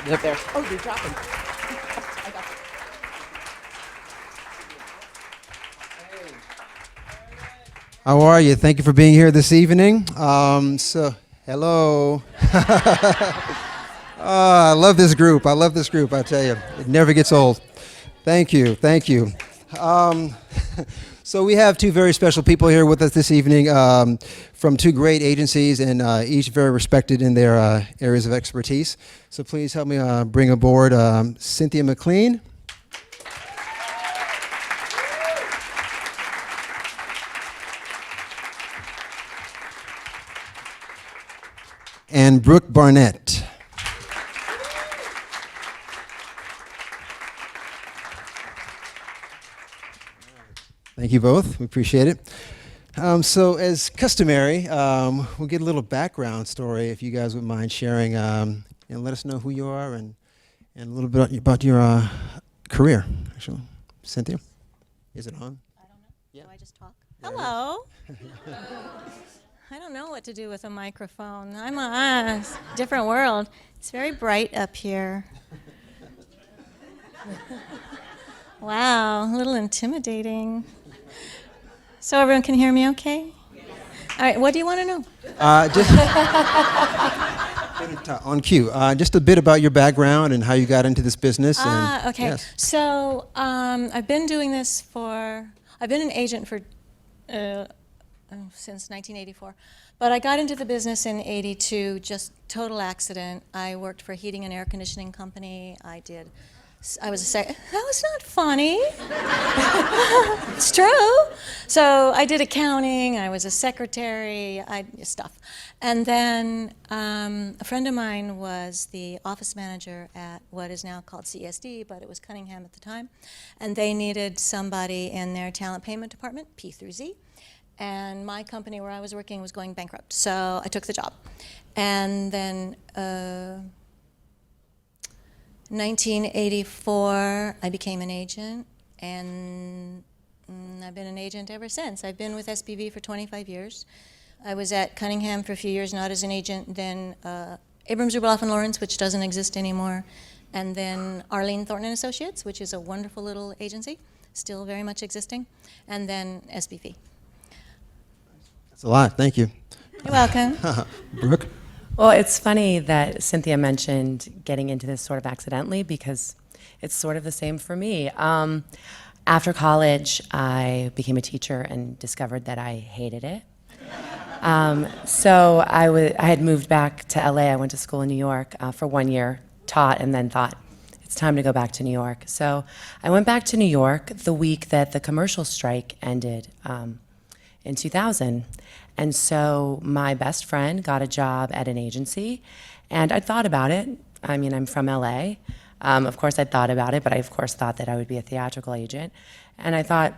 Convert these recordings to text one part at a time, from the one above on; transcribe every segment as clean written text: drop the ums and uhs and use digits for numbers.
Up there. Oh, you're dropping. I got you. How are you? Thank you for being here this evening. Hello. I love this group. I tell you. It never gets old. Thank you. So we have two very special people here with us this evening from two great agencies and each very respected in their areas of expertise. So please help me bring aboard Cynthia McLean. And Brooke Barnett. Thank you both. We appreciate it. So as customary, we'll get a little background story if you guys would mind sharing and let us know who you are and a little bit about your career. Actually, Cynthia, is it on? I don't know. Yeah. Do I just talk? Hello. I don't know what to do with a microphone. I'm a different world. It's very bright up here. Wow, a little intimidating. So everyone can hear me okay? All right, what do you want to know? Just on cue. Just a bit about your background and how you got into this business. Okay. Yes. So I've been doing this I've been an agent for since 1984. But I got into the business in '82, just total accident. I worked for a heating and air conditioning company. That was not funny. It's true. So I did accounting, I was a secretary, stuff. And then a friend of mine was the office manager at what is now called CSD, but it was Cunningham at the time. And they needed somebody in their talent payment department, P through Z. And my company where I was working was going bankrupt, so I took the job. And then 1984, I became an agent, and I've been an agent ever since. I've been with SBV for 25 years. I was at Cunningham for a few years, not as an agent, then Abrams, Rubloff, and Lawrence, which doesn't exist anymore, and then Arlene Thornton and Associates, which is a wonderful little agency, still very much existing, and then SBV. That's a lot. Thank you. You're welcome. Brooke? Well, it's funny that Cynthia mentioned getting into this sort of accidentally because it's sort of the same for me. After college, I became a teacher and discovered that I hated it. So I had moved back to LA. I went to school in New York for 1 year, taught, and then thought, it's time to go back to New York. So I went back to New York the week that the commercial strike ended in 2000. And so my best friend got a job at an agency, and I'd thought about it. I mean, I'm from LA. Of course, I'd thought about it, but I, of course, thought that I would be a theatrical agent. And I thought,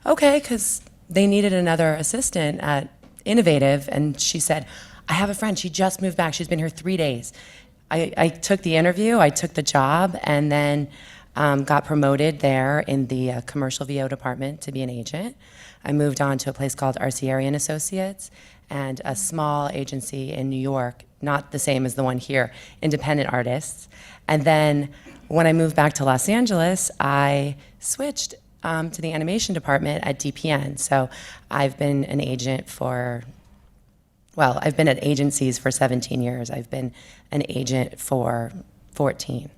okay, because they needed another assistant at Innovative, and she said, I have a friend, she just moved back, she's been here 3 days. I took the interview, I took the job, and then got promoted there in the commercial VO department to be an agent. I moved on to a place called Arcieri and Associates, and a small agency in New York, not the same as the one here, independent artists. And then when I moved back to Los Angeles, I switched to the animation department at DPN. So I've been an agent I've been at agencies for 17 years. I've been an agent for 14.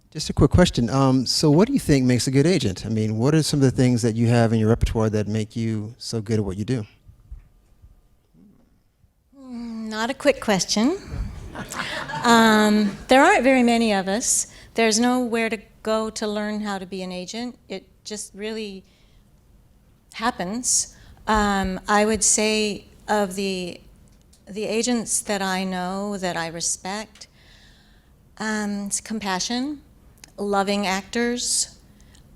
Just a quick question. So what do you think makes a good agent? I mean, what are some of the things that you have in your repertoire that make you so good at what you do? Not a quick question. There aren't very many of us. There's nowhere to go to learn how to be an agent. It just really happens. I would say of the agents that I know, that I respect, it's compassion, loving actors,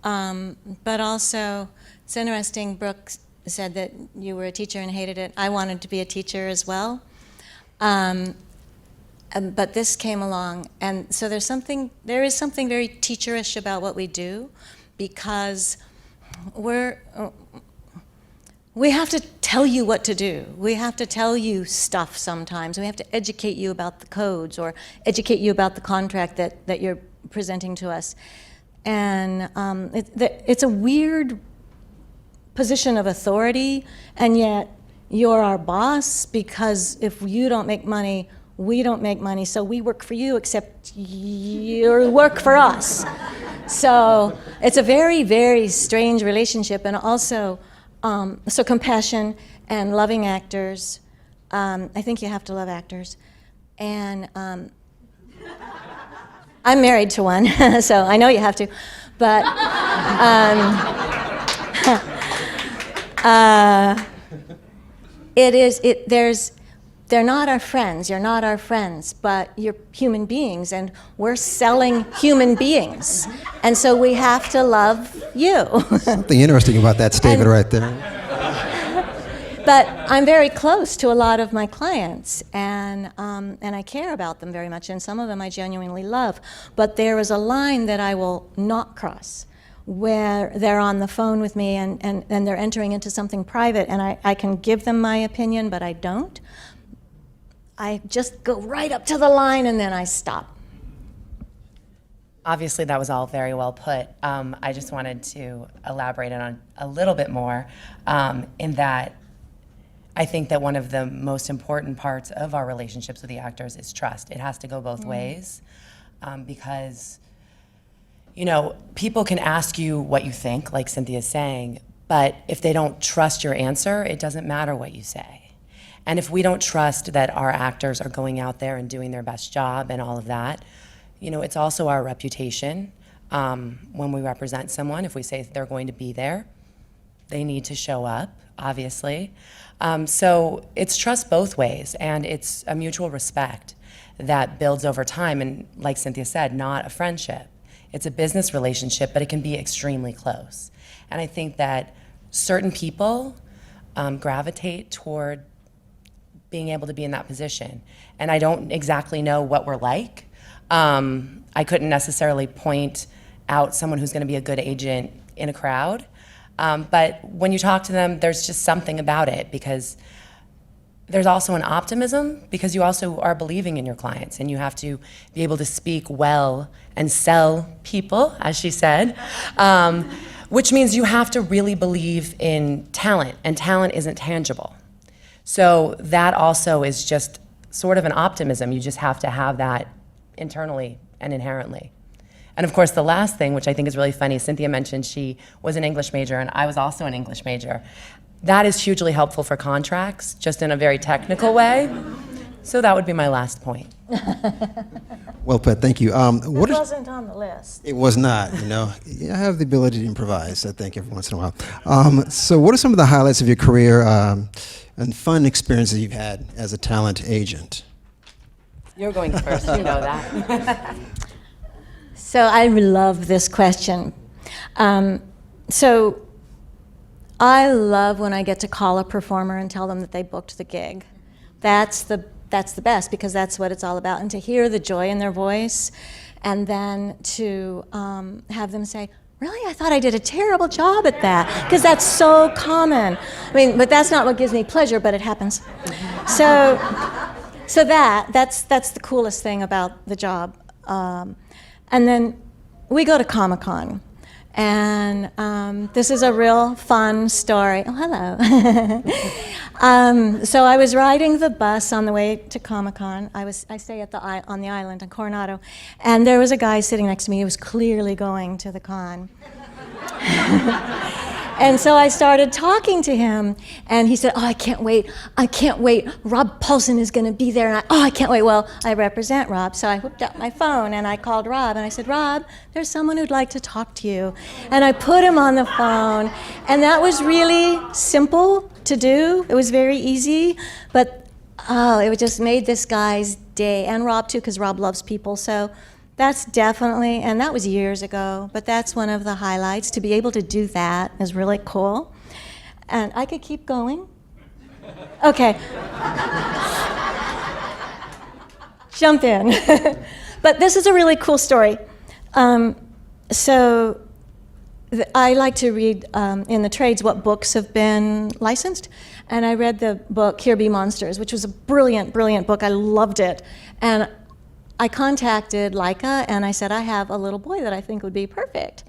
but also, it's interesting, Brooke said that you were a teacher and hated it. I wanted to be a teacher as well. But this came along, and so there is something very teacherish about what we do, because we have to tell you what to do. We have to tell you stuff sometimes. We have to educate you about the codes or educate you about the contract that you're presenting to us. And it's a weird position of authority, and yet you're our boss, because if you don't make money, we don't make money, so we work for you, except you work for us. So it's a very, very strange relationship, and also, so compassion and loving actors. I think you have to love actors. And I'm married to one, so I know you have to. But they're not our friends, you're not our friends, but you're human beings, and we're selling human beings. And so we have to love you. Something interesting about that statement right there. But I'm very close to a lot of my clients, and I care about them very much, and some of them I genuinely love. But there is a line that I will not cross, where they're on the phone with me and they're entering into something private, and I can give them my opinion, but I don't. I just go right up to the line and then I stop. Obviously, that was all very well put. I just wanted to elaborate on a little bit more in that I think that one of the most important parts of our relationships with the actors is trust. It has to go both ways because, you know, people can ask you what you think, like Cynthia's saying, but if they don't trust your answer, it doesn't matter what you say. And if we don't trust that our actors are going out there and doing their best job and all of that, you know, it's also our reputation. When we represent someone, if we say they're going to be there, they need to show up, obviously. So it's trust both ways, and it's a mutual respect that builds over time, and like Cynthia said, not a friendship. It's a business relationship, but it can be extremely close. And I think that certain people gravitate toward being able to be in that position. And I don't exactly know what we're like. I couldn't necessarily point out someone who's gonna be a good agent in a crowd. But when you talk to them, there's just something about it, because there's also an optimism, because you also are believing in your clients, and you have to be able to speak well and sell people, as she said, which means you have to really believe in talent, and talent isn't tangible. So that also is just sort of an optimism. You just have to have that internally and inherently. And of course, the last thing, which I think is really funny, Cynthia mentioned she was an English major, and I was also an English major. That is hugely helpful for contracts, just in a very technical way. So that would be my last point. Well put, thank you. It wasn't on the list. It was not, you know. I have the ability to improvise, I think, every once in a while. So what are some of the highlights of your career and fun experiences you've had as a talent agent? You're going first, you know that. So I love this question. So I love when I get to call a performer and tell them that they booked the gig. That's the best, because that's what it's all about. And to hear the joy in their voice, and then to have them say, really, I thought I did a terrible job at that, because that's so common. I mean, but that's not what gives me pleasure, but it happens. So that's the coolest thing about the job. And then we go to Comic-Con, and this is a real fun story. Oh, hello. So I was riding the bus on the way to Comic-Con. I stay on the island in Coronado, and there was a guy sitting next to me who was clearly going to the con. And so I started talking to him, and he said, oh, I can't wait, Rob Paulson is gonna be there, and I can't wait. Well, I represent Rob, so I whipped out my phone, and I called Rob, and I said, Rob, there's someone who'd like to talk to you. And I put him on the phone, and that was really simple to do. It was very easy, but it just made this guy's day, and Rob too, because Rob loves people, so that's definitely, and that was years ago, but that's one of the highlights. To be able to do that is really cool. And I could keep going. Okay. Jump in. But this is a really cool story. So I like to read in the trades what books have been licensed, and I read the book Here Be Monsters, which was a brilliant, brilliant book. I loved it, and I contacted Leica, and I said, I have a little boy that I think would be perfect.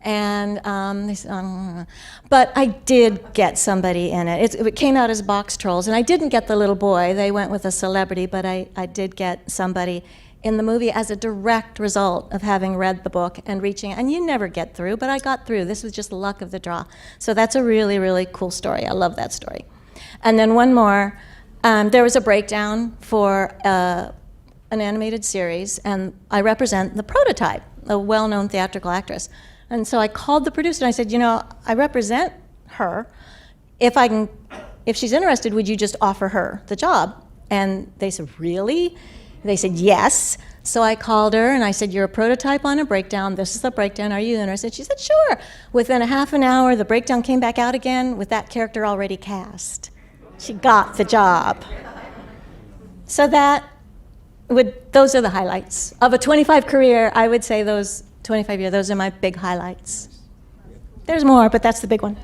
And they said, but I did get somebody in it. It came out as Box Trolls, and I didn't get the little boy. They went with a celebrity, but I did get somebody in the movie as a direct result of having read the book and reaching, and you never get through, but I got through. This was just luck of the draw. So that's a really, really cool story. I love that story. And then one more, there was a breakdown for an animated series, and I represent the prototype, a well-known theatrical actress. And so I called the producer and I said, you know, I represent her. If she's interested, would you just offer her the job? And they said, really? They said, yes. So I called her and I said, you're a prototype on a breakdown. This is the breakdown. Are you interested? She said, sure. Within a half an hour, the breakdown came back out again with that character already cast. She got the job. So those are the highlights. Of a 25 career, I would say those 25 years, those are my big highlights. There's more, but that's the big one.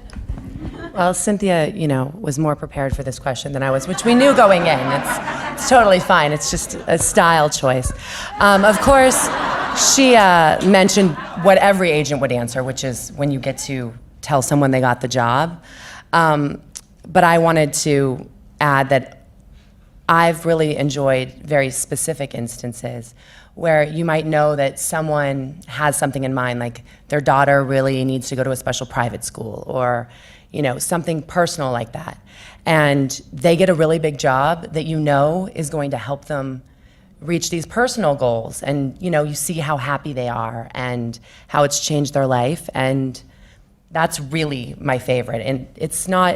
Well, Cynthia, was more prepared for this question than I was, which we knew going in. It's totally fine. It's just a style choice. Of course, she mentioned what every agent would answer, which is when you get to tell someone they got the job. But I wanted to add that I've really enjoyed very specific instances where you might know that someone has something in mind, like their daughter really needs to go to a special private school, or something personal like that. And they get a really big job that is going to help them reach these personal goals. And you see how happy they are and how it's changed their life. And that's really my favorite. And it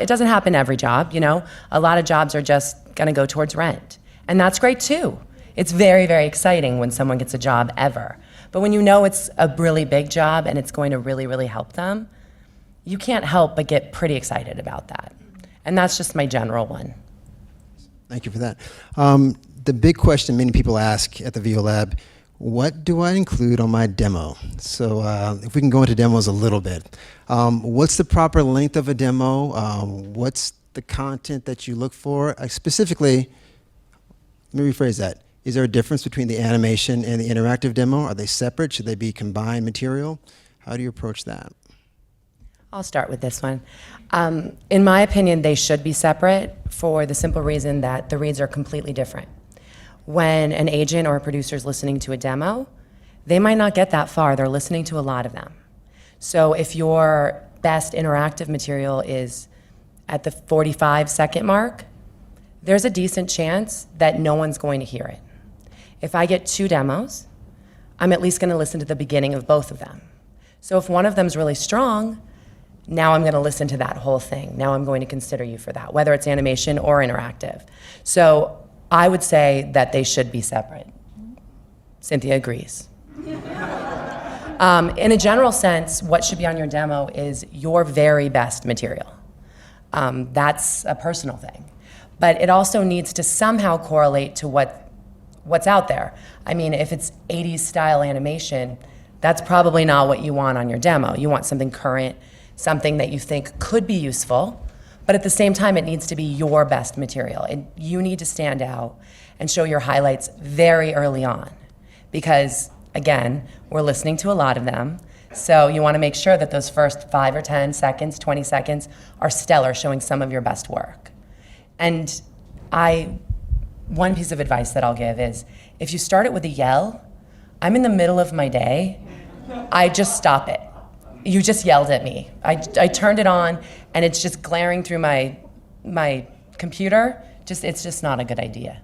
doesn't happen every job, A lot of jobs are just gonna go towards rent. And that's great too. It's very, very exciting when someone gets a job ever. But when it's a really big job and it's going to really, really help them, you can't help but get pretty excited about that. And that's just my general one. Thank you for that. The big question many people ask at the VO Lab, what do I include on my demo? So if we can go into demos a little bit. What's the proper length of a demo? What's the content that you look for? Specifically, let me rephrase that. Is there a difference between the animation and the interactive demo? Are they separate? Should they be combined material? How do you approach that? I'll start with this one. In my opinion, they should be separate for the simple reason that the reads are completely different. When an agent or a producer is listening to a demo, they might not get that far. They're listening to a lot of them. So if your best interactive material is at the 45-second mark, there's a decent chance that no one's going to hear it. If I get 2 demos, I'm at least going to listen to the beginning of both of them. So if one of them's really strong, now I'm going to listen to that whole thing. Now I'm going to consider you for that, whether it's animation or interactive. So I would say that they should be separate. Cynthia agrees. In a general sense, what should be on your demo is your very best material. That's a personal thing. But it also needs to somehow correlate to what's out there. I mean, if it's 80s style animation, that's probably not what you want on your demo. You want something current, something that you think could be useful, but at the same time, it needs to be your best material. You need to stand out and show your highlights very early on because, again, we're listening to a lot of them, so you want to make sure that those first 5 or 10 seconds, 20 seconds are stellar, showing some of your best work. And one piece of advice that I'll give is, if you start it with a yell, I'm in the middle of my day, I just stop it. You just yelled at me. I turned it on, and it's just glaring through my computer. It's just not a good idea.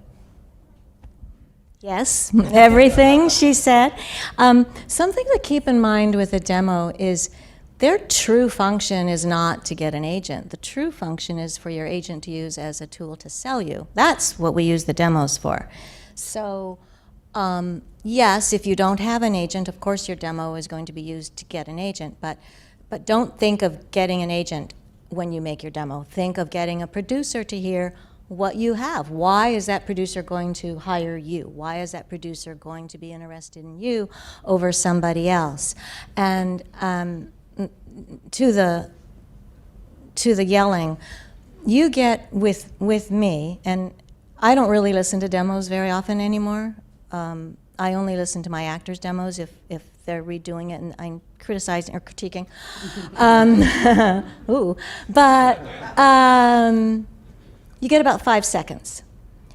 Yes, everything she said. Something to keep in mind with a demo is their true function is not to get an agent. The true function is for your agent to use as a tool to sell you. That's what we use the demos for. So yes, if you don't have an agent, of course your demo is going to be used to get an agent, but don't think of getting an agent when you make your demo. Think of getting a producer to hear what you have. Why is that producer going to hire you? Why is that producer going to be interested in you over somebody else? And to the yelling, you get with me, and I don't really listen to demos very often anymore. I only listen to my actors' demos if they're redoing it and I'm criticizing or critiquing. But you get about 5 seconds.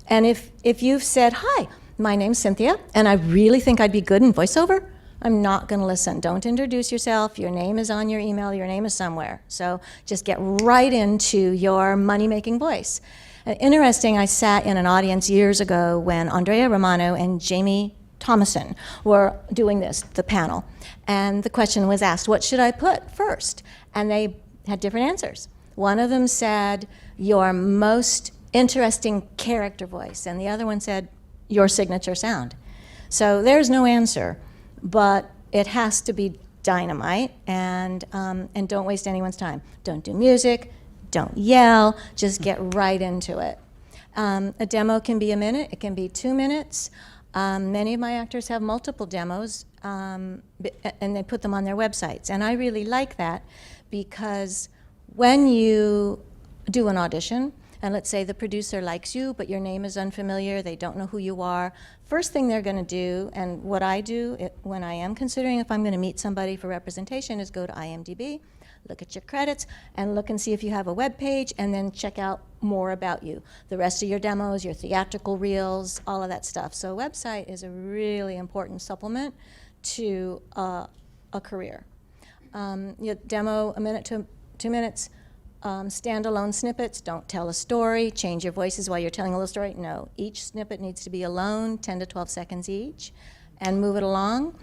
And if you've said, hi, my name's Cynthia, and I really think I'd be good in voiceover, I'm not going to listen. Don't introduce yourself. Your name is on your email. Your name is somewhere. So just get right into your money-making voice. Interesting, I sat in an audience years ago when Andrea Romano and Jamie Thomason were doing the panel. And the question was asked, what should I put first? And they had different answers. One of them said, your most interesting character voice. And the other one said, your signature sound. So there's no answer. But it has to be dynamite, and don't waste anyone's time. Don't do music, don't yell, just get right into it. A demo can be a minute, it can be 2 minutes. Many of my actors have multiple demos, and they put them on their websites. And I really like that because when you do an audition, and let's say the producer likes you, but your name is unfamiliar, they don't know who you are, first thing they're going to do, and what I do when I am considering if I'm going to meet somebody for representation, is go to IMDb, look at your credits, and look and see if you have a web page, and then check out more about you. The rest of your demos, your theatrical reels, all of that stuff. So a website is a really important supplement to a career. Your demo, a minute to 2 minutes. Standalone snippets, don't tell a story, change your voices while you're telling a little story. No, each snippet needs to be alone, 10 to 12 seconds each, and move it along.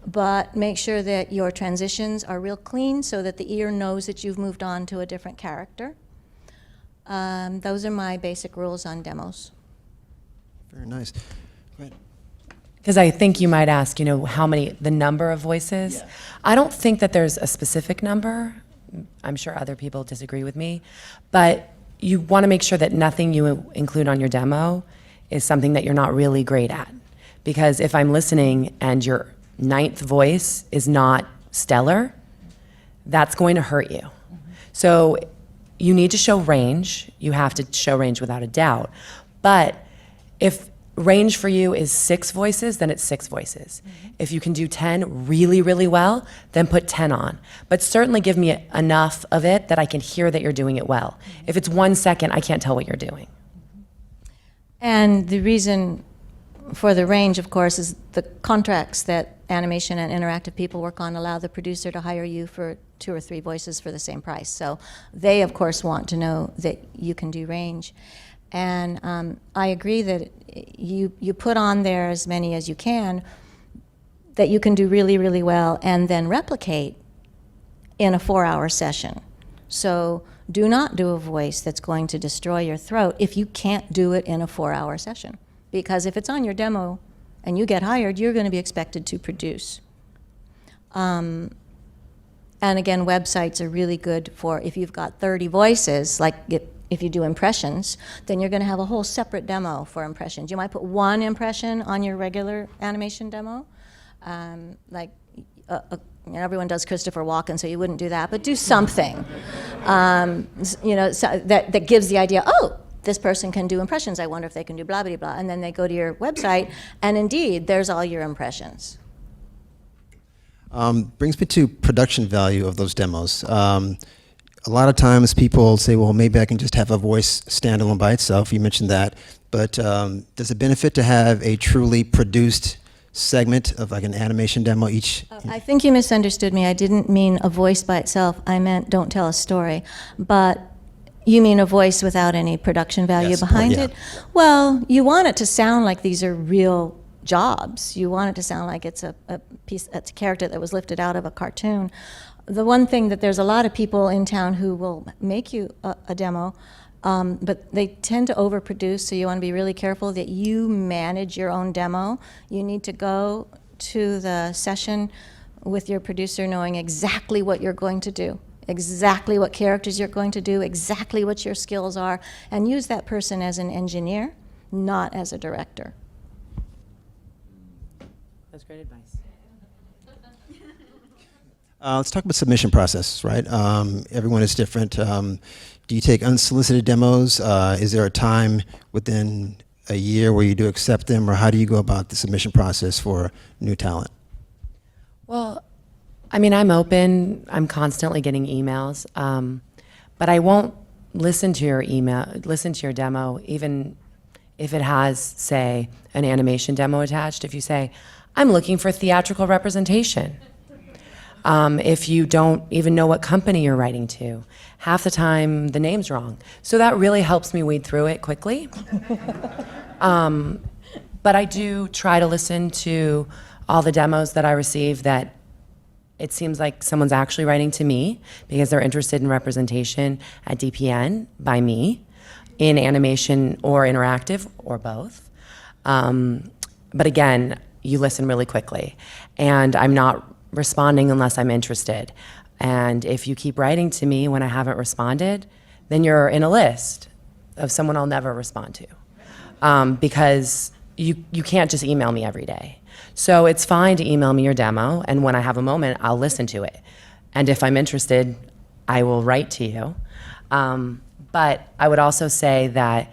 But make sure that your transitions are real clean so that the ear knows that you've moved on to a different character. Those are my basic rules on demos. Very nice. Go ahead. Because I think you might ask, the number of voices. Yeah. I don't think that there's a specific number. I'm sure other people disagree with me, but you want to make sure that nothing you include on your demo is something that you're not really great at. Because if I'm listening and your 9th voice is not stellar, that's going to hurt you. So you need to show range. You have to show range without a doubt. But if range for you is 6 voices, then it's 6 voices. If you can do 10 really, really well, then put 10 on. But certainly give me enough of it that I can hear that you're doing it well. If it's 1 second, I can't tell what you're doing. And the reason for the range, of course, is the contracts that animation and interactive people work on allow the producer to hire you for 2 or 3 voices for the same price. So they, of course, want to know that you can do range. And I agree that you put on there as many as you can that you can do really, really well and then replicate in a 4-hour session. So do not do a voice that's going to destroy your throat if you can't do it in a 4-hour session. Because if it's on your demo and you get hired, you're going to be expected to produce. And again, websites are really good for if you've got 30 voices, like if you do impressions, then you're going to have a whole separate demo for impressions. You might put 1 impression on your regular animation demo. Everyone does Christopher Walken, so you wouldn't do that, but do something. So that gives the idea, oh, this person can do impressions. I wonder if they can do blah, blah, blah. And then they go to your website, and indeed, there's all your impressions. Brings me to production value of those demos. A lot of times people say, well, maybe I can just have a voice standalone by itself. You mentioned that. But does it benefit to have a truly produced segment of like an animation demo each? I think you misunderstood me. I didn't mean a voice by itself. I meant don't tell a story. But you mean a voice without any production value behind it? Well, you want it to sound like these are real jobs. You want it to sound like it's a character that was lifted out of a cartoon. The one thing that there's a lot of people in town who will make you a demo, but they tend to overproduce, so you want to be really careful that you manage your own demo. You need to go to the session with your producer knowing exactly what you're going to do, exactly what characters you're going to do, exactly what your skills are, and use that person as an engineer, not as a director. That's great advice. Let's talk about submission process, right? Everyone is different. Do you take unsolicited demos? Is there a time within a year where you do accept them, or how do you go about the submission process for new talent? Well, I mean, I'm open. I'm constantly getting emails, but I won't listen to your demo, even if it has, say, an animation demo attached. If you say, I'm looking for theatrical representation. If you don't even know what company you're writing to, half the time the name's wrong. So that really helps me weed through it quickly. But I do try to listen to all the demos that I receive that it seems like someone's actually writing to me because they're interested in representation at DPN by me in animation or interactive or both. But again, you listen really quickly, and I'm not responding unless I'm interested. And if you keep writing to me when I haven't responded, then you're in a list of someone I'll never respond to, because you can't just email me every day. So it's fine to email me your demo, and when I have a moment, I'll listen to it. And if I'm interested, I will write to you. But I would also say that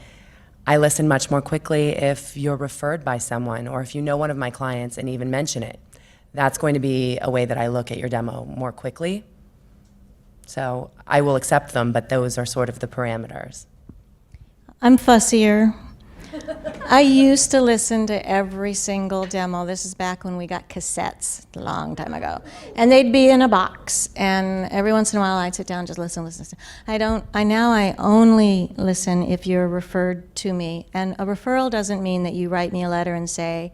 I listen much more quickly if you're referred by someone, or if you know one of my clients and even mention it. That's going to be a way that I look at your demo more quickly. So I will accept them, but those are sort of the parameters. I'm fussier. I used to listen to every single demo. This is back when we got cassettes, a long time ago. And they'd be in a box. And every once in a while I'd sit down and just listen. I only listen if you're referred to me. And a referral doesn't mean that you write me a letter and say,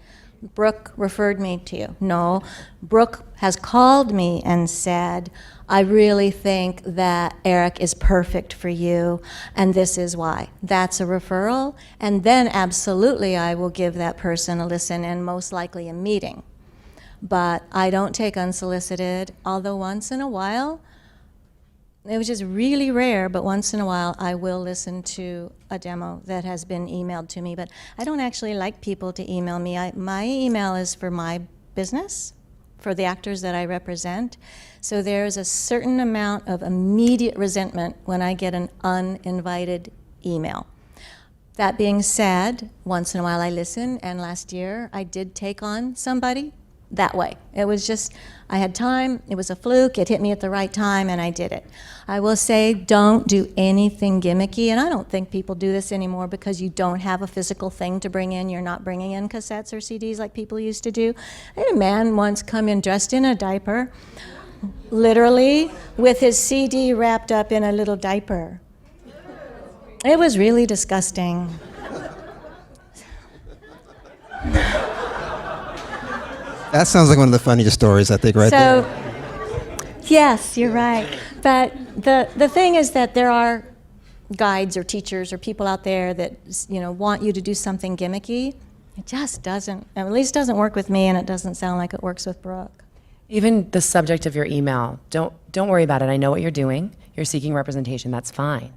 Brooke referred me to you. No, Brooke has called me and said, I really think that Eric is perfect for you, and this is why. That's a referral, and then absolutely I will give that person a listen and most likely a meeting. But I don't take unsolicited, although once in a while, it was just really rare, but once in a while I will listen to a demo that has been emailed to me. But I don't actually like people to email me. My email is for my business, for the actors that I represent. So there's a certain amount of immediate resentment when I get an uninvited email. That being said, once in a while I listen, and last year I did take on somebody that way. It was just, I had time, it was a fluke, it hit me at the right time, and I did it. I will say, don't do anything gimmicky, and I don't think people do this anymore because you don't have a physical thing to bring in. You're not bringing in cassettes or CDs like people used to do. I had a man once come in dressed in a diaper, literally, with his CD wrapped up in a little diaper. It was really disgusting. That sounds like one of the funniest stories, I think, right there. Yes, you're right. But the thing is that there are guides or teachers or people out there that want you to do something gimmicky. It just doesn't, at least doesn't work with me, and it doesn't sound like it works with Brooke. Even the subject of your email, don't worry about it. I know what you're doing. You're seeking representation. That's fine.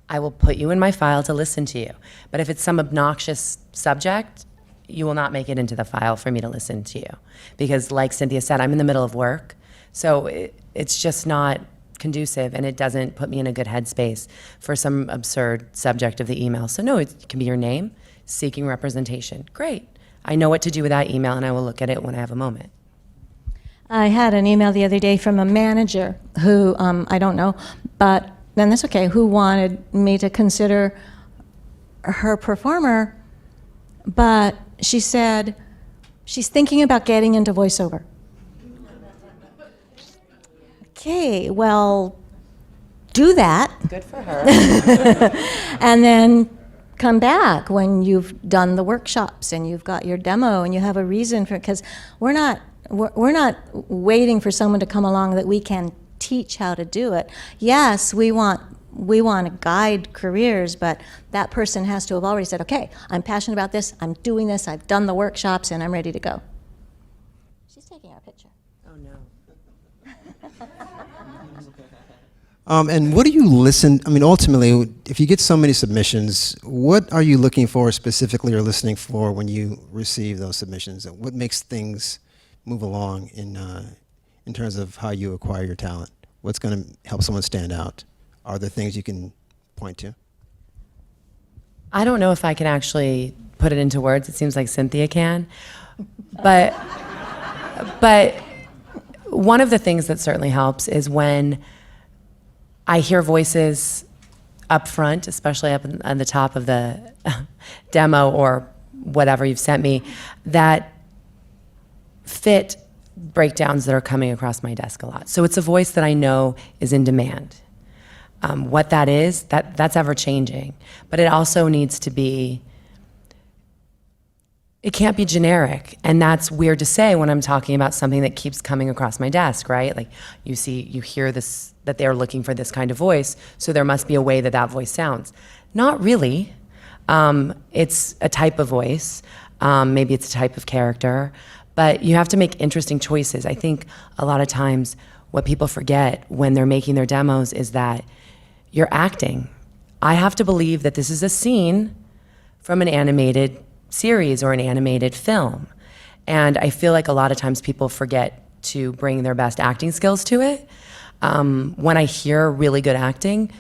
I will put you in my file to listen to you. But if it's some obnoxious subject, you will not make it into the file for me to listen to you. Because like Cynthia said, I'm in the middle of work, so it's just not conducive, and it doesn't put me in a good headspace for some absurd subject of the email. So no, it can be your name, seeking representation. Great. I know what to do with that email, and I will look at it when I have a moment. I had an email the other day from a manager who, I don't know, but then that's okay, who wanted me to consider her performer, but she said she's thinking about getting into voiceover. Okay, well, do that. Good for her. And then come back when you've done the workshops and you've got your demo and you have a reason for it, because we're not waiting for someone to come along that we can teach how to do it. Yes, we want to guide careers, but that person has to have already said, okay, I'm passionate about this, I'm doing this, I've done the workshops, and I'm ready to go. She's taking our picture. Oh, no. And what do you listen, ultimately, if you get so many submissions, what are you looking for specifically or listening for when you receive those submissions? What makes things move along in in terms of how you acquire your talent? What's going to help someone stand out? Are there things you can point to? I don't know if I can actually put it into words. It seems like Cynthia can. But one of the things that certainly helps is when I hear voices up front, especially up on the top of the demo or whatever you've sent me, that fit breakdowns that are coming across my desk a lot. So it's a voice that I know is in demand. What that is, that's ever changing. But it also needs to be, it can't be generic. And that's weird to say when I'm talking about something that keeps coming across my desk, right? Like you hear this, that they're looking for this kind of voice, so there must be a way that that voice sounds. Not really. It's a type of voice. Maybe it's a type of character. But you have to make interesting choices. I think a lot of times what people forget when they're making their demos is that you're acting. I have to believe that this is a scene from an animated series or an animated film. And I feel like a lot of times people forget to bring their best acting skills to it. When I hear really good acting,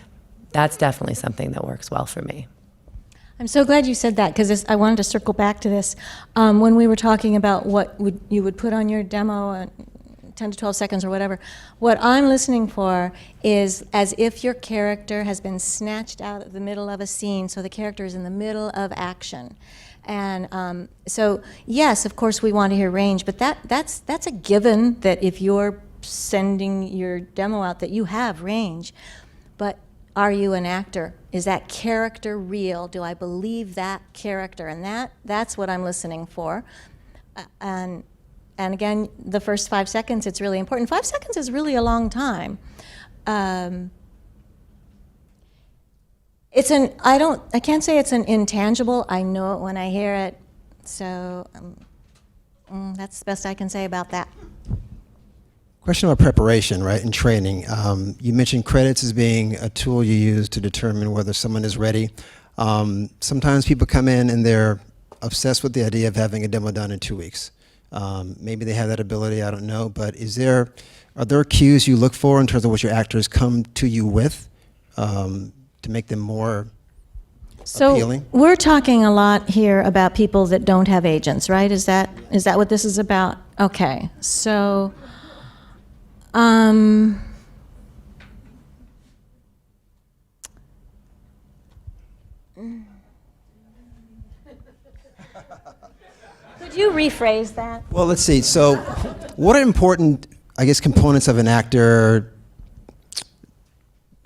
that's definitely something that works well for me. I'm so glad you said that, because I wanted to circle back to this. When we were talking about what you would put on your demo, 10 to 12 seconds or whatever, what I'm listening for is as if your character has been snatched out of the middle of a scene, so the character is in the middle of action. And so, yes, of course we want to hear range, but that's a given that if you're sending your demo out that you have range. But are you an actor? Is that character real? Do I believe that character? And that's what I'm listening for. And again, the first 5 seconds, it's really important. 5 seconds is really a long time. I can't say it's an intangible. I know it when I hear it. So that's the best I can say about that. Question about preparation, right, and training. You mentioned credits as being a tool you use to determine whether someone is ready. Sometimes people come in and they're obsessed with the idea of having a demo done in 2 weeks. Maybe they have that ability, I don't know, but are there cues you look for in terms of what your actors come to you with to make them more appealing? So we're talking a lot here about people that don't have agents, right? Is that what this is about? Okay, so could you rephrase that? Well, let's see. So what are important, I guess, components of an actor?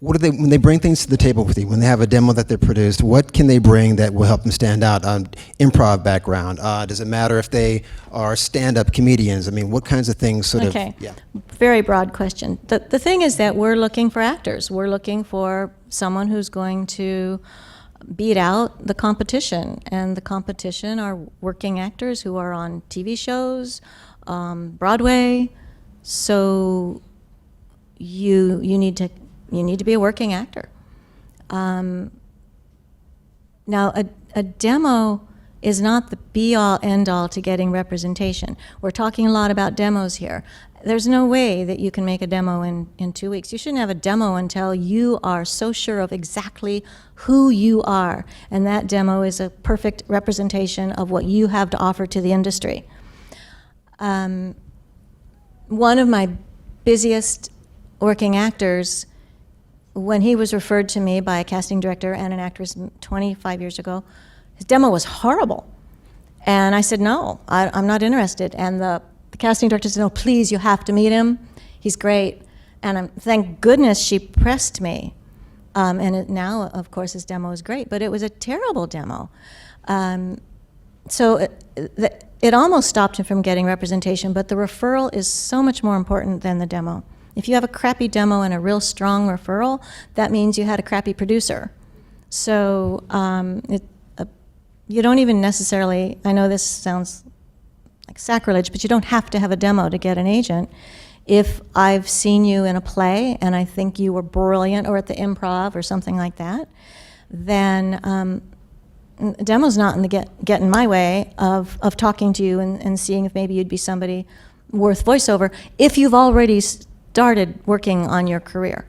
What do when they bring things to the table with you, when they have a demo that they're produced, what can they bring that will help them stand out? Improv background, does it matter if they are stand-up comedians? I mean, what kinds of things sort of, yeah. Very broad question. The thing is that we're looking for actors. We're looking for someone who's going to beat out the competition. And the competition are working actors who are on TV shows, Broadway. So you need to be a working actor. Now, a demo is not the be-all, end-all to getting representation. We're talking a lot about demos here. There's no way that you can make a demo in 2 weeks. You shouldn't have a demo until you are so sure of exactly who you are, and that demo is a perfect representation of what you have to offer to the industry. One of my busiest working actors, when he was referred to me by a casting director and an actress 25 years ago, his demo was horrible. And I said, no, I'm not interested. And the casting director said, no, please, you have to meet him. He's great. And thank goodness she pressed me. Now, of course, his demo is great, but it was a terrible demo. So it almost stopped him from getting representation, but the referral is so much more important than the demo. If you have a crappy demo and a real strong referral, that means you had a crappy producer. So you don't even necessarily, I know this sounds like sacrilege, but you don't have to have a demo to get an agent. If I've seen you in a play and I think you were brilliant, or at the Improv or something like that, then a demo's not in the get in my way of talking to you and seeing if maybe you'd be somebody worth voiceover if you've already started working on your career.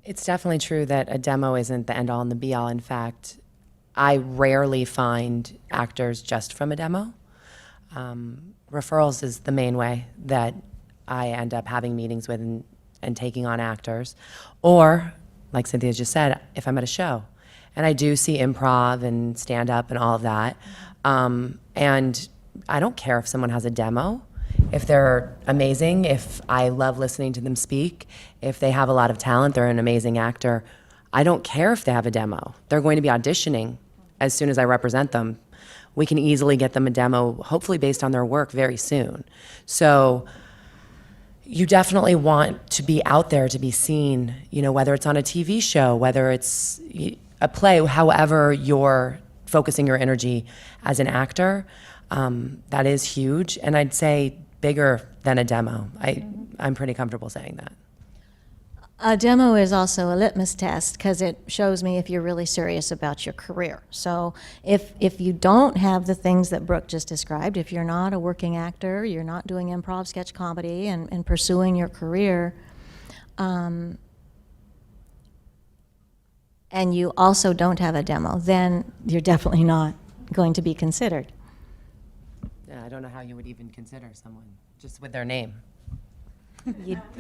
It's definitely true that a demo isn't the end-all and the be-all. In fact, I rarely find actors just from a demo. Referrals is the main way that I end up having meetings with and taking on actors. Or, like Cynthia just said, if I'm at a show. And I do see improv and stand-up and all of that. And I don't care if someone has a demo. If they're amazing, if I love listening to them speak, if they have a lot of talent, they're an amazing actor, I don't care if they have a demo. They're going to be auditioning as soon as I represent them. We can easily get them a demo, hopefully based on their work, very soon. So you definitely want to be out there to be seen, whether it's on a TV show, whether it's a play, however you're focusing your energy as an actor, that is huge. And I'd say bigger than a demo. I'm pretty comfortable saying that. A demo is also a litmus test because it shows me if you're really serious about your career. So if you don't have the things that Brooke just described, if you're not a working actor, you're not doing improv, sketch comedy, and pursuing your career, and you also don't have a demo, then you're definitely not going to be considered. Yeah, I don't know how you would even consider someone just with their name.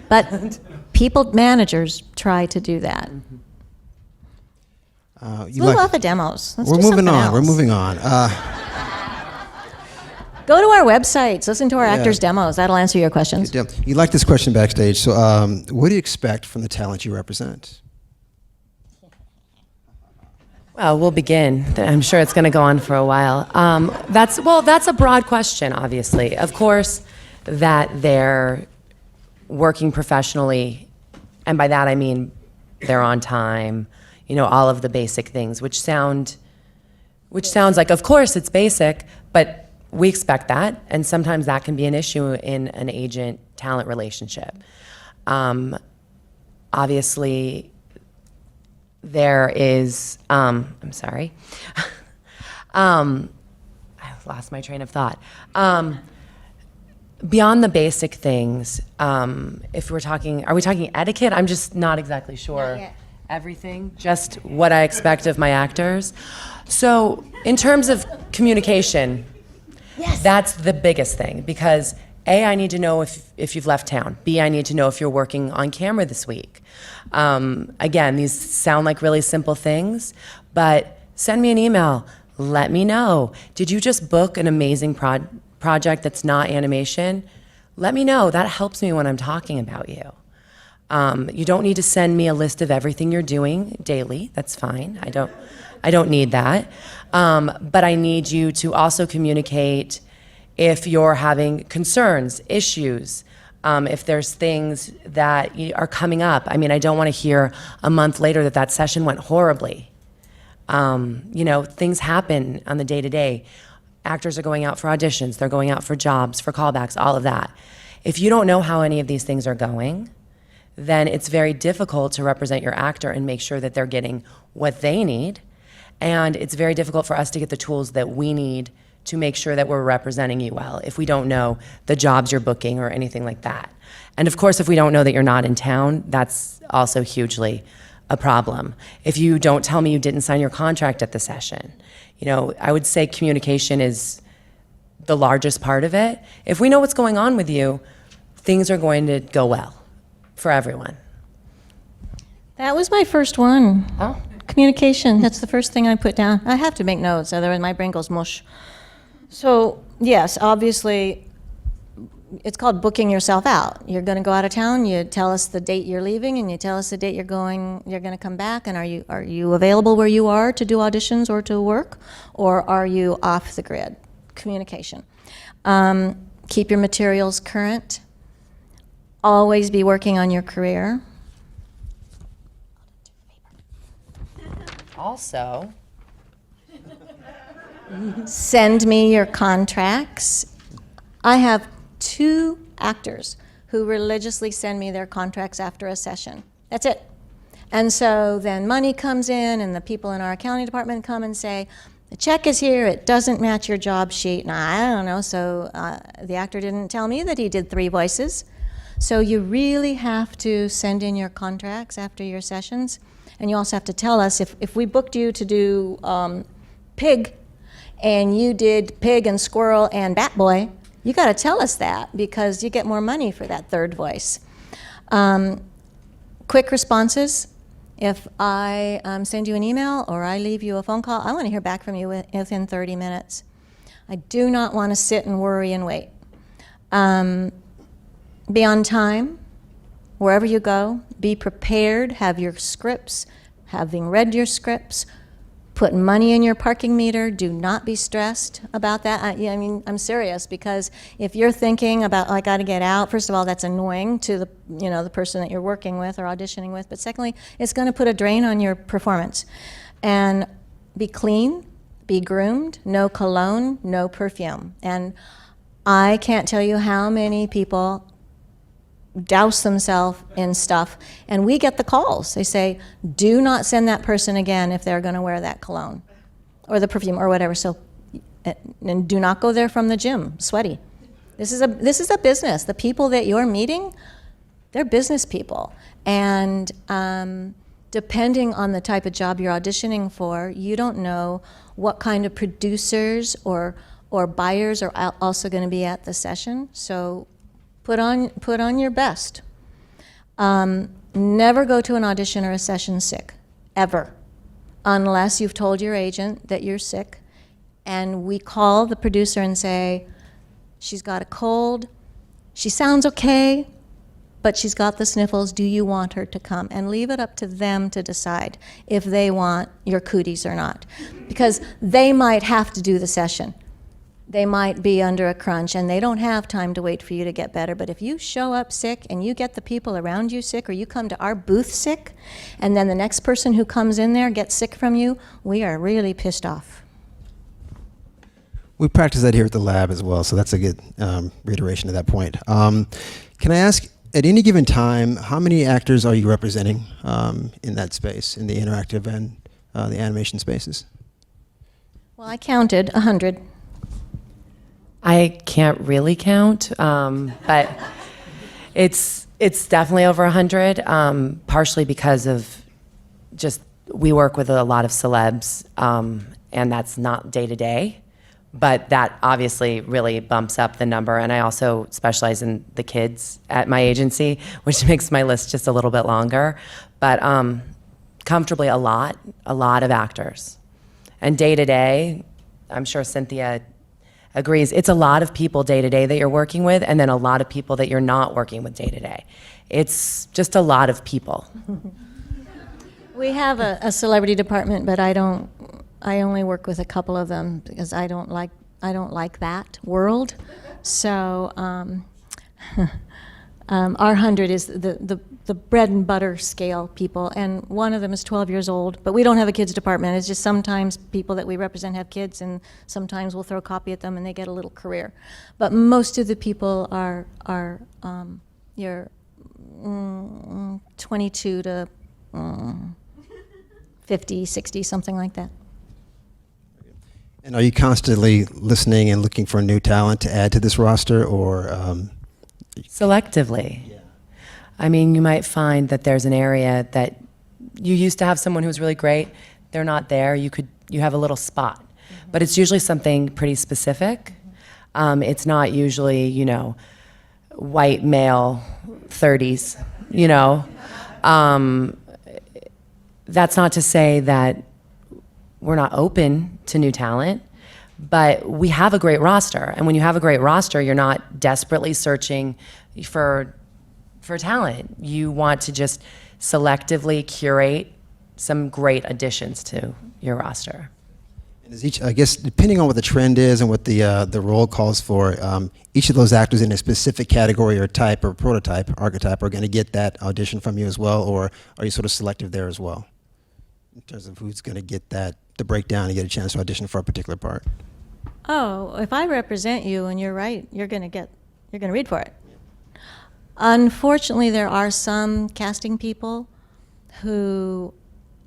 But people, managers, try to do that. Let's move off of demos. Let's We're do moving something on. else. We're moving on. Go to our websites. Listen to our actors' demos. That'll answer your questions. You like this question backstage. So, what do you expect from the talent you represent? Well, we'll begin. I'm sure it's going to go on for a while. That's a broad question, obviously. Of course, that they're working professionally, and by that I mean they're on time, all of the basic things, which sounds like, of course, it's basic, but we expect that, and sometimes that can be an issue in an agent-talent relationship. Obviously, there is, I'm sorry, I lost my train of thought. Beyond the basic things, if are we talking etiquette? I'm just not exactly sure. Not yet. Everything, just what I expect of my actors. So in terms of communication, that's the biggest thing, because A, I need to know if you've left town. B, I need to know if you're working on camera this week. Again, these sound like really simple things, but send me an email. Let me know. Did you just book an amazing project that's not animation? Let me know. That helps me when I'm talking about you. You don't need to send me a list of everything you're doing daily. That's fine. I don't need that. But I need you to also communicate if you're having concerns, issues, if there's things that are coming up. I mean, I don't want to hear a month later that session went horribly. Things happen on the day-to-day. Actors are going out for auditions, they're going out for jobs, for callbacks, all of that. If you don't know how any of these things are going, then it's very difficult to represent your actor and make sure that they're getting what they need. And it's very difficult for us to get the tools that we need to make sure that we're representing you well if we don't know the jobs you're booking or anything like that. And of course, if we don't know that you're not in town, that's also hugely a problem. If you don't tell me you didn't sign your contract at the session, I would say communication is the largest part of it. If we know what's going on with you, things are going to go well for everyone. That was my first one. Oh. Communication. That's the first thing I put down. I have to make notes, otherwise my brain goes mush. So, yes, obviously, it's called booking yourself out. You're going to go out of town, you tell us the date you're leaving, and you tell us the date you're going to come back, and are you available where you are to do auditions or to work, or are you off the grid? Communication. Keep your materials current. Always be working on your career. Also, Send me your contracts. I have 2 actors who religiously send me their contracts after a session. That's it. And so then money comes in, and the people in our accounting department come and say, the check is here, it doesn't match your job sheet. Now, I don't know, so the actor didn't tell me that he did 3 voices. So you really have to send in your contracts after your sessions. And you also have to tell us if we booked you to do Pig, and you did Pig and Squirrel and Bat Boy, you got to tell us that, because you get more money for that 3rd voice. Quick responses. If I send you an email or I leave you a phone call, I want to hear back from you within 30 minutes. I do not want to sit and worry and wait. Be on time wherever you go. Be prepared. Have your scripts. Having read your scripts. Put money in your parking meter. Do not be stressed about that. I mean, I'm serious, because if you're thinking about, I got to get out, first of all, that's annoying to the, the person that you're working with or auditioning with. But secondly, it's going to put a drain on your performance. And be clean, be groomed, no cologne, no perfume. And I can't tell you how many people douse themselves in stuff, and we get the calls. They say, do not send that person again if they're going to wear that cologne or the perfume or whatever. So, and do not go there from the gym sweaty. This is a business. The people that you're meeting, they're business people, and depending on the type of job you're auditioning for, you don't know what kind of producers or buyers are also going to be at the session. So put on your best. Never go to an audition or a session sick, ever, unless you've told your agent that you're sick, and we call the producer and say, she's got a cold, she sounds okay, but she's got the sniffles, do you want her to come? And leave it up to them to decide if they want your cooties or not, because they might have to do the session. They might be under a crunch, and they don't have time to wait for you to get better. But if you show up sick and you get the people around you sick, or you come to our booth sick, and then the next person who comes in there gets sick from you, we are really pissed off. We practice that here at the lab as well, so that's a good reiteration to that point. Can I ask, at any given time, how many actors are you representing in that space, in the interactive and the animation spaces? Well, I counted 100. I can't really count, but it's definitely over 100, partially because of just, we work with a lot of celebs, and that's not day to day, but that obviously really bumps up the number. And I also specialize in the kids at my agency, which makes my list just a little bit longer, but comfortably a lot of actors. And day to day, I'm sure Cynthia agrees, it's a lot of people day to day that you're working with, and then a lot of people that you're not working with day to day. It's just a lot of people. We have a celebrity department, but I only work with a couple of them, because I don't like that world. So our 100 is the bread and butter scale people, and one of them is 12 years old, but we don't have a kids department. It's just sometimes people that we represent have kids, and sometimes we'll throw a copy at them and they get a little career. But most of the people are your 22 to 50, 60, something like that. And are you constantly listening and looking for new talent to add to this roster, or? Selectively. Yeah. I mean, you might find that there's an area that you used to have someone who's really great, they're not there, you have a little spot. Mm-hmm. But it's usually something pretty specific. Mm-hmm. It's not usually, white male, 30s, That's not to say that we're not open to new talent, but we have a great roster. And when you have a great roster, you're not desperately searching for talent. You want to just selectively curate some great additions to your roster. And is I guess, depending on what the trend is and what the role calls for, each of those actors in a specific category or type or prototype, archetype, are going to get that audition from you as well, or are you sort of selective there as well, in terms of who's going to get the breakdown and get a chance to audition for a particular part? Oh, if I represent you and you're right, you're going to read for it. Unfortunately, there are some casting people who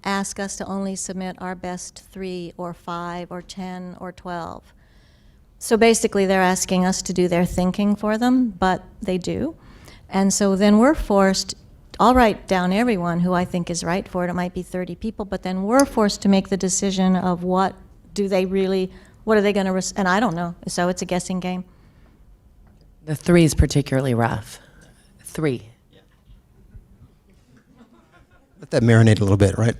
ask us to only submit our best 3 or 5 or 10 or 12. So basically, they're asking us to do their thinking for them, but they do. And so then we're forced, I'll write down everyone who I think is right for it. It might be 30 people, but then we're forced to make the decision of what are they going to, and I don't know. So it's a guessing game. The 3 is particularly rough. 3. Let that marinate a little bit, right?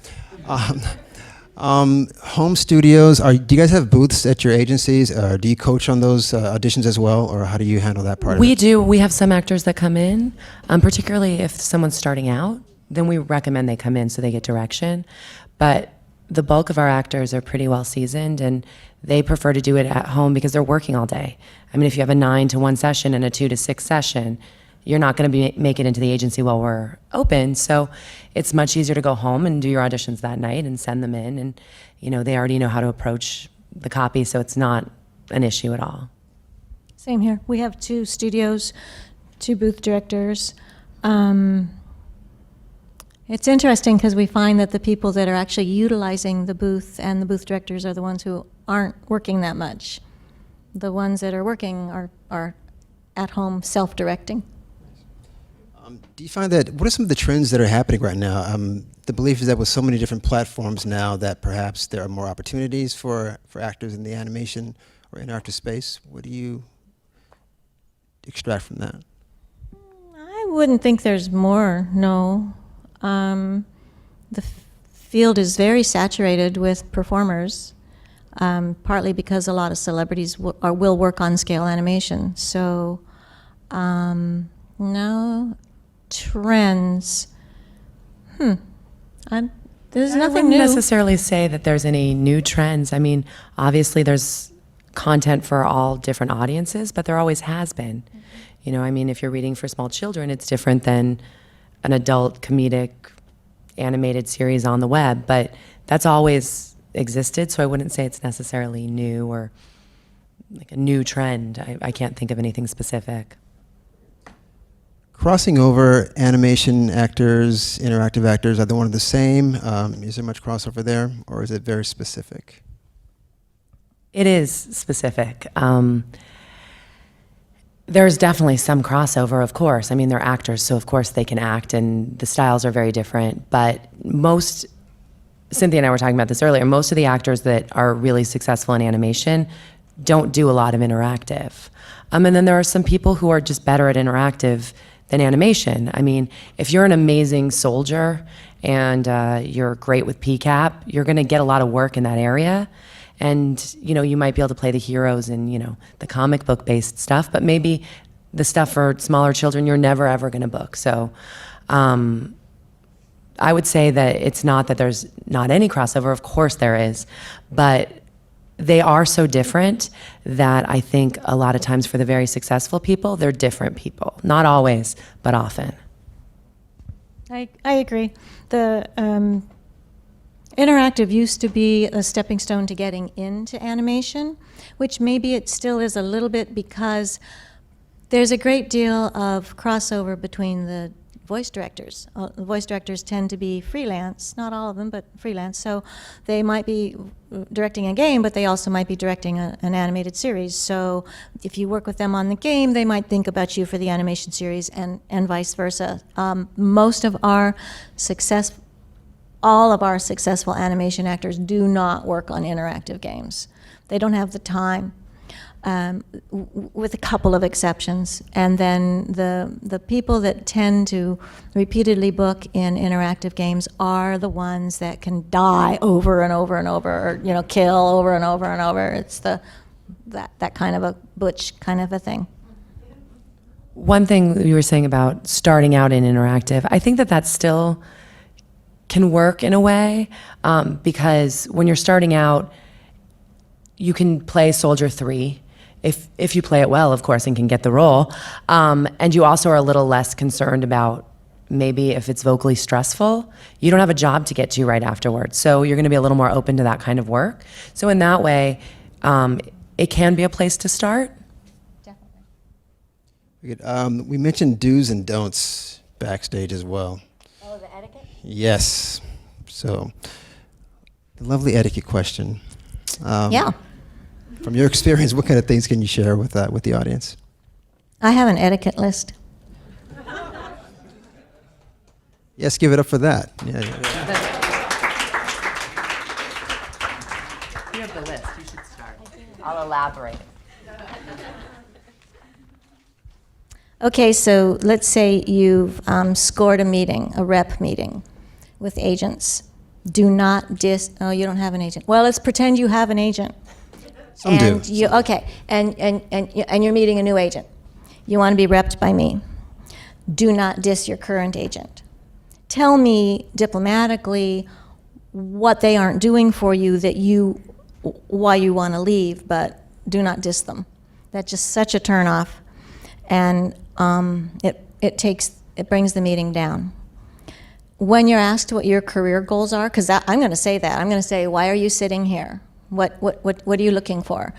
Home studios, do you guys have booths at your agencies? Do you coach on those auditions as well, or how do you handle that part of it? We do. We have some actors that come in, particularly if someone's starting out, then we recommend they come in so they get direction. But the bulk of our actors are pretty well seasoned, and they prefer to do it at home because they're working all day. I mean, if you have a 9 to 1 session and a 2 to 6 session, you're not going to make it into the agency while we're open. So it's much easier to go home and do your auditions that night and send them in. And, they already know how to approach the copy, so it's not an issue at all. Same here. We have 2 studios, 2 booth directors. It's interesting because we find that the people that are actually utilizing the booth and the booth directors are the ones who aren't working that much. The ones that are working are at home self-directing. Do you find that, what are some of the trends that are happening right now? The belief is that with so many different platforms now that perhaps there are more opportunities for actors in the animation or interactive space. What do you extract from that? I wouldn't think there's more, no. The field is very saturated with performers, partly because a lot of celebrities will work on scale animation. So, no trends. There's nothing new. I wouldn't necessarily say that there's any new trends. I mean, obviously there's content for all different audiences, but there always has been. I mean, if you're reading for small children, it's different than an adult comedic animated series on the web, but that's always existed, so I wouldn't say it's necessarily new or like a new trend. I can't think of anything specific. Crossing over animation actors, interactive actors, are they one of the same? Is there much crossover there, or is it very specific? It is specific. There's definitely some crossover, of course. I mean, they're actors, so of course they can act, and the styles are very different. But Cynthia and I were talking about this earlier, most of the actors that are really successful in animation don't do a lot of interactive. And then there are some people who are just better at interactive than animation. I mean, if you're an amazing soldier and you're great with PCAP, you're going to get a lot of work in that area. And, you might be able to play the heroes in, the comic book based stuff, but maybe the stuff for smaller children you're never ever going to book. So I would say that it's not that there's not any crossover. Of course there is, but they are so different that I think a lot of times for the very successful people, they're different people. Not always, but often. I agree. The interactive used to be a stepping stone to getting into animation, which maybe it still is a little bit because there's a great deal of crossover between the voice directors. The voice directors tend to be freelance, not all of them, but freelance. So they might be directing a game, but they also might be directing an animated series. So if you work with them on the game, they might think about you for the animation series, and vice versa. All of our successful animation actors do not work on interactive games. They don't have the time. With a couple of exceptions. And then the people that tend to repeatedly book in interactive games are the ones that can die over and over and over, or kill over and over and over. It's that kind of a butch kind of a thing. One thing you were saying about starting out in interactive, I think that still can work in a way, because when you're starting out, you can play Soldier 3, if you play it well, of course, and can get the role. And you also are a little less concerned about maybe if it's vocally stressful, you don't have a job to get to right afterwards. So you're gonna be a little more open to that kind of work. So in that way, it can be a place to start. Definitely. We mentioned do's and don'ts backstage as well. Oh, the etiquette? Yes. So, the lovely etiquette question. Yeah. From your experience, what kind of things can you share with the audience? I have an etiquette list. Yes, give it up for that. Yeah. You have the list. You should start. I'll elaborate. Okay, so let's say you've scored a meeting, a rep meeting with agents. Do not oh, you don't have an agent. Well, let's pretend you have an agent. Some do. Okay, and you're meeting a new agent. You want to be repped by me. Do not diss your current agent. Tell me diplomatically what they aren't doing for you why you want to leave, but do not diss them. That's just such a turnoff, and it brings the meeting down. When you're asked what your career goals are, because I'm going to say that. I'm going to say, why are you sitting here? What are you looking for?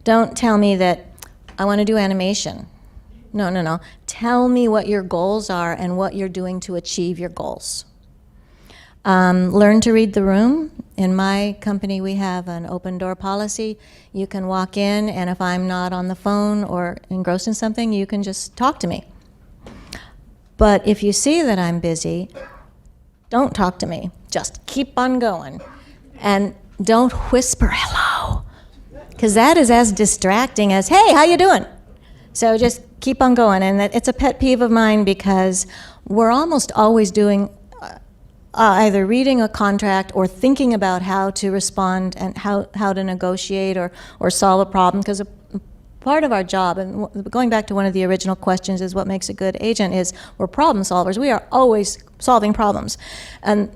Don't tell me that I want to do animation. No. Tell me what your goals are and what you're doing to achieve your goals. Learn to read the room. In my company, we have an open door policy. You can walk in, and if I'm not on the phone or engrossed in something, you can just talk to me. But if you see that I'm busy, don't talk to me. Just keep on going. And don't whisper hello, because that is as distracting as, hey, how you doing? So just keep on going. And it's a pet peeve of mine because we're almost always doing either reading a contract or thinking about how to respond and how to negotiate or solve a problem, because part of our job, and going back to one of the original questions, is what makes a good agent is we're problem solvers. We are always solving problems. And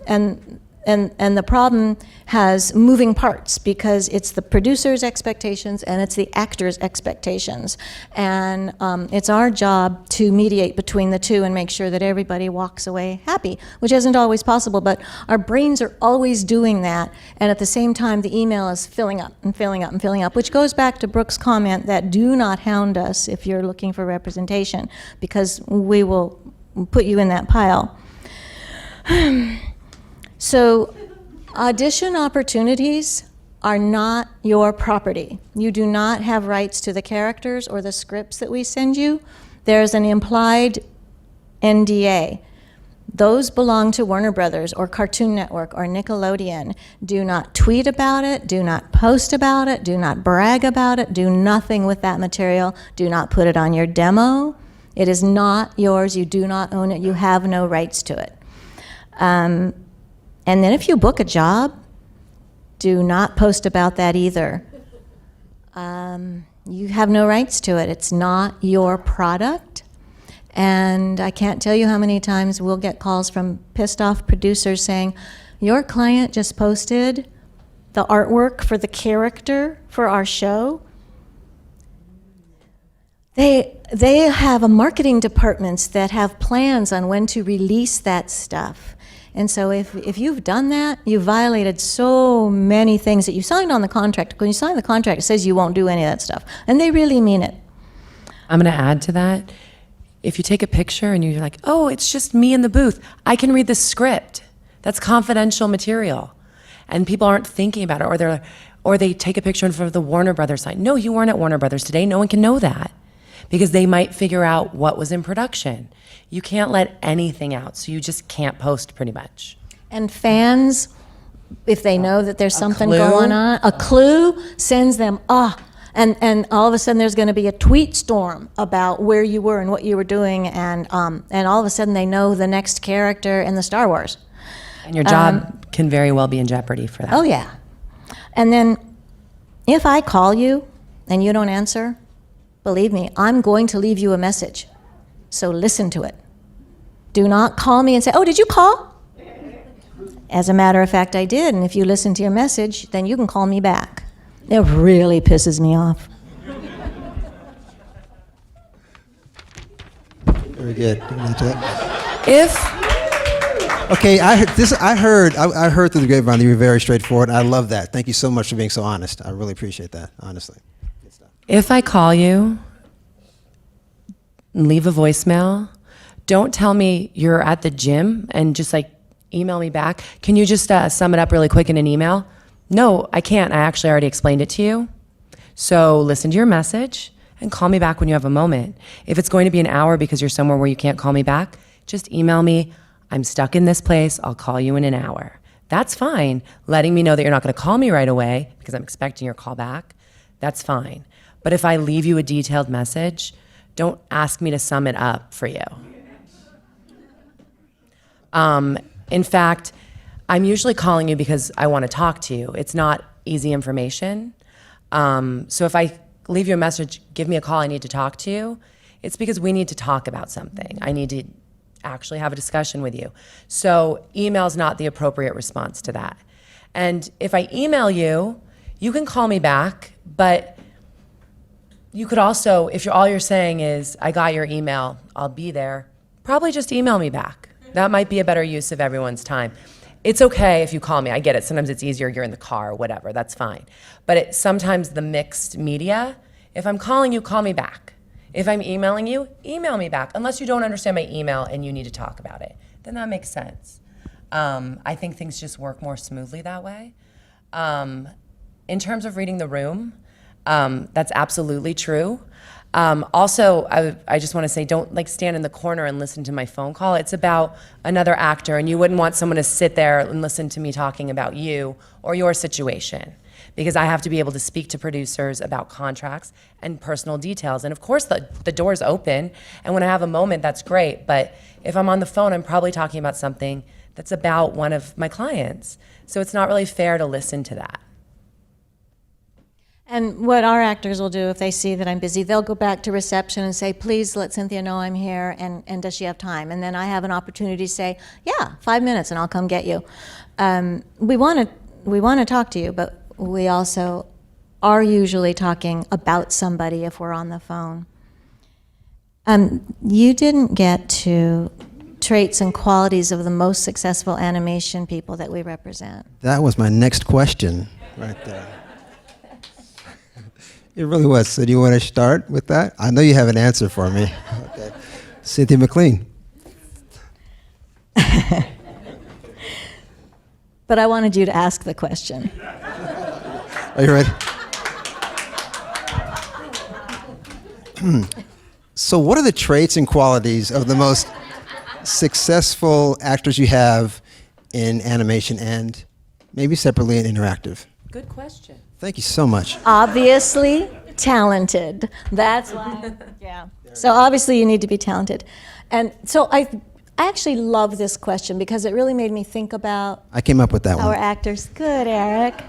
the problem has moving parts because it's the producer's expectations and it's the actor's expectations. And it's our job to mediate between the two and make sure that everybody walks away happy, which isn't always possible, but our brains are always doing that. And at the same time, the email is filling up and filling up and filling up, which goes back to Brooke's comment that do not hound us if you're looking for representation, because we will put you in that pile. So audition opportunities are not your property. You do not have rights to the characters or the scripts that we send you. There's an implied NDA. Those belong to Warner Brothers or Cartoon Network or Nickelodeon. Do not tweet about it, do not post about it, do not brag about it, do nothing with that material. Do not put it on your demo. It is not yours, you do not own it, you have no rights to it. And then if you book a job, do not post about that either. You have no rights to it. It's not your product. And I can't tell you how many times we'll get calls from pissed off producers saying, your client just posted the artwork for the character for our show. They have a marketing departments that have plans on when to release that stuff. And so if you've done that, you violated so many things that you signed on the contract. When you sign the contract, it says you won't do any of that stuff. And they really mean it. I'm going to add to that. If you take a picture and you're like, oh, it's just me in the booth, I can read the script. That's confidential material. And people aren't thinking about it. Or they take a picture in front of the Warner Brothers sign. No, you weren't at Warner Brothers today. No one can know that, because they might figure out what was in production. You can't let anything out, so you just can't post pretty much. And fans, if they know that there's something clue? going on, a clue sends them, and all of a sudden there's going to be a tweet storm about where you were and what you were doing, and all of a sudden they know the next character in the Star Wars. And your job can very well be in jeopardy for that. Oh yeah. And then if I call you and you don't answer, believe me, I'm going to leave you a message. So listen to it. Do not call me and say, oh, did you call? As a matter of fact, I did. And if you listen to your message, then you can call me back. It really pisses me off. Very good. Okay, I heard through the grapevine that you were very straightforward. I love that. Thank you so much for being so honest. I really appreciate that, honestly. Good stuff. if I call you, leave a voicemail, don't tell me you're at the gym and just like email me back. Can you just sum it up really quick in an email? No, I can't. I actually already explained it to you. So listen to your message and call me back when you have a moment. If it's going to be an hour because you're somewhere where you can't call me back, just email me. I'm stuck in this place. I'll call you in an hour. That's fine. Letting me know that you're not going to call me right away because I'm expecting your call back, that's fine. But if I leave you a detailed message, don't ask me to sum it up for you. In fact, I'm usually calling you because I want to talk to you. It's not easy information. So if I leave you a message, give me a call, I need to talk to you, it's because we need to talk about something. I need to actually have a discussion with you. So email's not the appropriate response to that. And if I email you, you can call me back, but you could also, if all you're saying is, I got your email, I'll be there, probably just email me back. That might be a better use of everyone's time. It's okay if you call me, I get it. Sometimes it's easier, you're in the car or whatever, that's fine. But sometimes the mixed media, if I'm calling you, call me back. If I'm emailing you, email me back. Unless you don't understand my email and you need to talk about it, then that makes sense. I think things just work more smoothly that way. In terms of reading the room, that's absolutely true. Also, I just want to say, don't stand in the corner and listen to my phone call. It's about another actor, and you wouldn't want someone to sit there and listen to me talking about you or your situation, because I have to be able to speak to producers about contracts and personal details. And of course, the door's open, and when I have a moment, that's great. But if I'm on the phone, I'm probably talking about something that's about one of my clients. So it's not really fair to listen to that. And what our actors will do if they see that I'm busy, they'll go back to reception and say, please let Cynthia know I'm here, and does she have time? And then I have an opportunity to say, yeah, 5 minutes and I'll come get you. We want to talk to you, but we also are usually talking about somebody if we're on the phone. You didn't get to traits and qualities of the most successful animation people that we represent. That was my next question right there. It really was. So do you want to start with that? I know you have an answer for me. Okay. Cynthia McLean. But I wanted you to ask the question. Are you ready? So what are the traits and qualities of the most successful actors you have in animation and maybe separately in interactive? Good question. Thank you so much. Obviously talented. That's why. Yeah. So obviously you need to be talented. And so I actually love this question because it really made me think about I came up with that our one. actors. Good, Eric.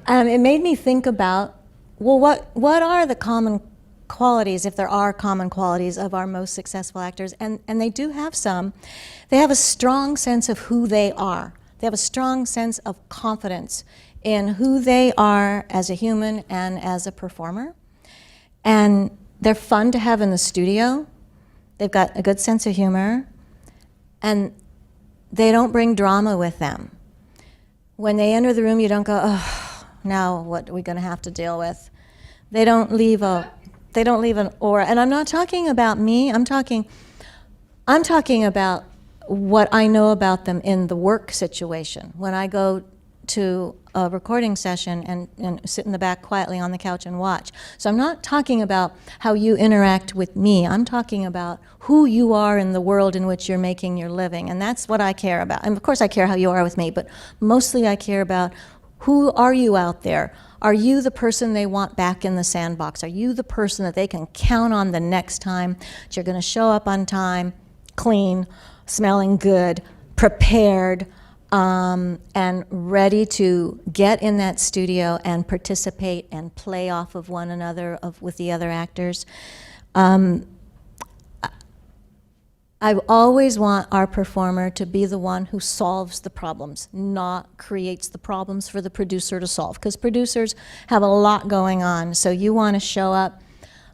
It made me think about, well, what are the common qualities, if there are common qualities, of our most successful actors? And they do have some. They have a strong sense of who they are. They have a strong sense of confidence in who they are as a human and as a performer. And they're fun to have in the studio. They've got a good sense of humor. And they don't bring drama with them. When they enter the room, you don't go, oh, now what are we going to have to deal with? They don't leave an aura. And I'm not talking about me. I'm talking about what I know about them in the work situation. When I go to a recording session and sit in the back quietly on the couch and watch. So I'm not talking about how you interact with me. I'm talking about who you are in the world in which you're making your living. And that's what I care about. And of course I care how you are with me, but mostly I care about who are you out there? Are you the person they want back in the sandbox? Are you the person that they can count on the next time that you're going to show up on time, clean, smelling good, prepared, and ready to get in that studio and participate and play off of one another with the other actors. I always want our performer to be the one who solves the problems, not creates the problems for the producer to solve, because producers have a lot going on. So you want to show up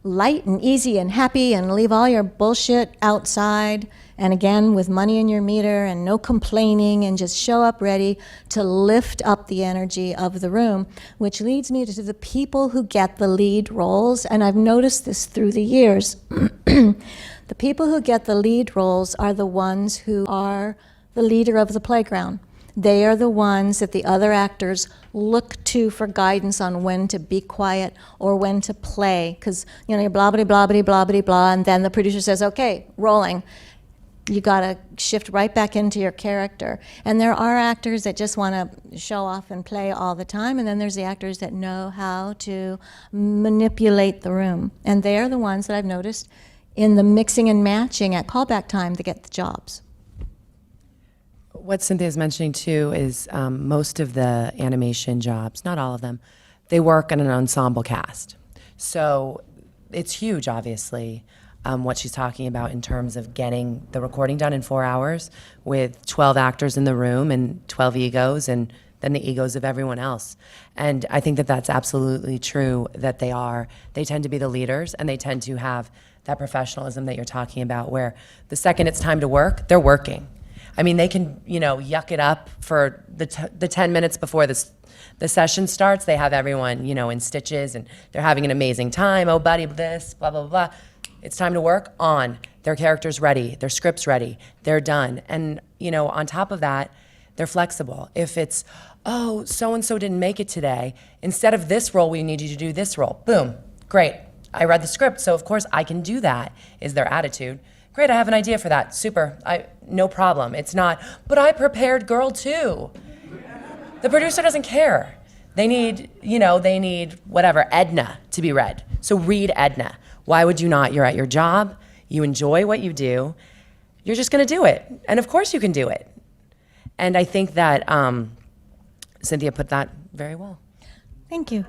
light and easy and happy and leave all your bullshit outside, and again with money in your meter and no complaining, and just show up ready to lift up the energy of the room, which leads me to the people who get the lead roles. And I've noticed this through the years. The people who get the lead roles are the ones who are the leader of the playground. They are the ones that the other actors look to for guidance on when to be quiet or when to play. Because, you know, you're blah, blah, blah, blah, blah, blah, blah, and then the producer says, okay, rolling. You got to shift right back into your character. And there are actors that just want to show off and play all the time, and then there's the actors that know how to manipulate the room. And they're the ones that I've noticed in the mixing and matching at callback time to get the jobs. What Cynthia is mentioning too is most of the animation jobs, not all of them, they work in an ensemble cast. So it's huge, obviously, what she's talking about in terms of getting the recording done in 4 hours with 12 actors in the room and 12 egos and then the egos of everyone else. And I think that that's absolutely true, that they tend to be the leaders, and they tend to have that professionalism that you're talking about, where the second it's time to work, they're working. I mean, they can, you know, yuck it up for the 10 minutes before the session starts. They have everyone, you know, in stitches, and they're having an amazing time. Oh, buddy, this, blah, blah, blah. It's time to work on. Their character's ready. Their script's ready. They're done. And, you know, on top of that, they're flexible. If it's, oh, so-and-so didn't make it today, instead of this role, we need you to do this role. Boom, great. I read the script, so of course I can do that, is their attitude. Great, I have an idea for that. Super, no problem. It's not, but I prepared girl too. The producer doesn't care. They need, you know, whatever, Edna to be read. So read Edna. Why would you not? You're at your job, you enjoy what you do, you're just gonna do it. And of course you can do it. And I think that Cynthia put that very well. Thank you.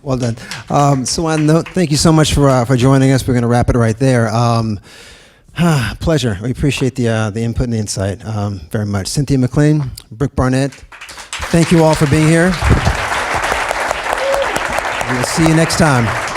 Well done. So on note, thank you so much for joining us. We're going to wrap it right there. Pleasure. We appreciate the input and the insight very much. Cynthia McLean Brooke Barnett, thank you all for being here. We'll see you next time.